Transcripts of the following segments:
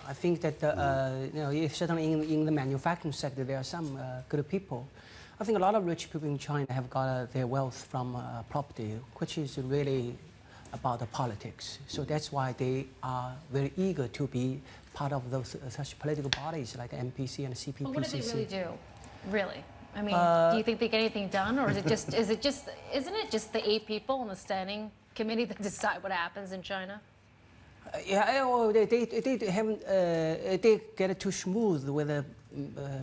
I think that certainly in the manufacturing sector there are some good people. I think a lot of rich people in China have got their wealth from property, which is really about the politics. So that's why they are very eager to be part of those such political bodies like MPC and CPCC. But what do they really do? Really? I mean, do you think they get anything done, or is it just isn't it just the 8 people on the standing committee that decide what happens in China? Yeah, well, they haven't they get it too smooth with the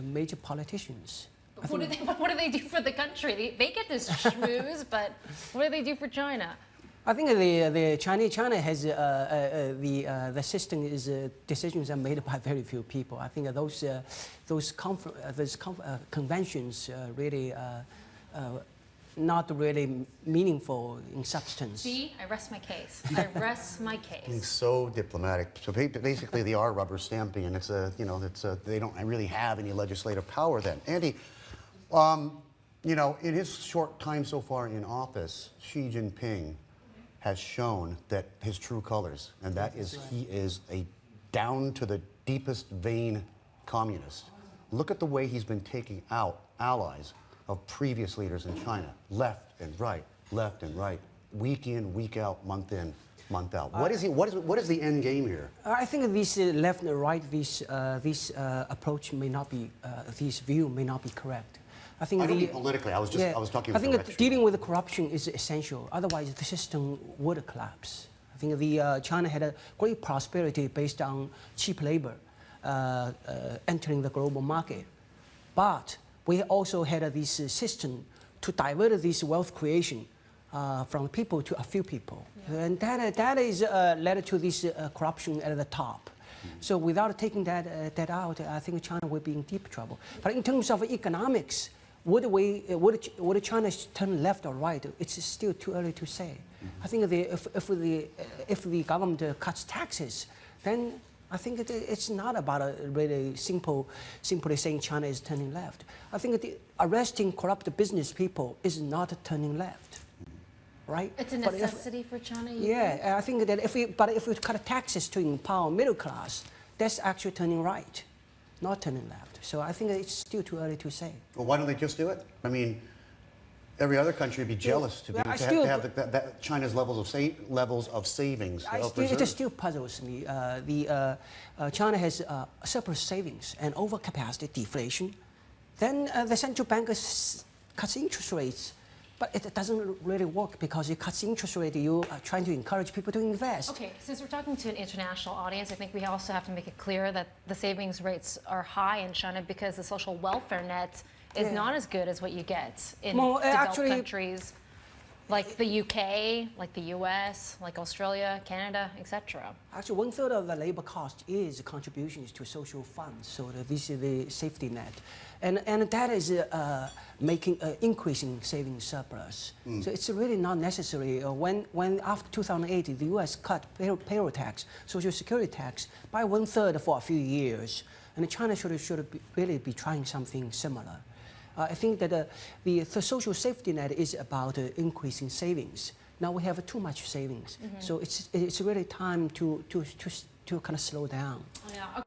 major politicians. What do they do for the country? They get this schmooze, but what do they do for China? I think China has the system is decisions are made by very few people. I think those conventions really not really meaningful in substance. See, I rest my case. I rest my case. Being so diplomatic. So basically, they are rubber stamping, and they don't really have any legislative power. Then, Andy, in his short time so far in office, Xi Jinping has shown that his true colors, and that is he is a down to the deepest vein communist. Look at the way he's been taking out allies of previous leaders in China, left and right, week in, week out, month in, month out. What is the end game here? I think this left and right, this approach may not be, this view may not be correct. I think I don't mean politically. I was talking. I think that dealing with corruption is essential. Otherwise, the system would collapse. I think China had a great prosperity based on cheap labor entering the global market, but we also had this system to divert this wealth creation from people to a few people, and that is led to this corruption at the top. So without taking that out, I think China would be in deep trouble. But in terms of economics, would China turn left or right? It's still too early to say. I think if the government cuts taxes, then I think it's not about really simply saying China is turning left. I think arresting corrupt business people is not turning left, right? It's a necessity for China. Yeah, I think that if we cut taxes to empower middle class, that's actually turning right, not turning left. So I think it's still too early to say. Well, why don't they just do it? I mean, every other country would be jealous to have China's levels of savings. It still puzzles me. China has surplus savings and overcapacity, deflation. Then the central bank cuts interest rates, but it doesn't really work because it cuts interest rate. You are trying to encourage people to invest. Okay, since we're talking to an international audience, I think we also have to make it clear that the savings rates are high in China because the social welfare net is not as good as what you get in developed countries like the UK, like the US, like Australia, Canada, etc. Actually, 1/3 of the labor cost is contributions to social funds. So this is the safety net, and that is making increasing savings surplus. So it's really not necessary. When after 2008, the US cut payroll tax, social security tax by 1/3 for a few years, and China should really be trying something similar. I think that the social safety net is about increasing savings. Now we have too much savings, so it's really time to kind of slow down. Yeah.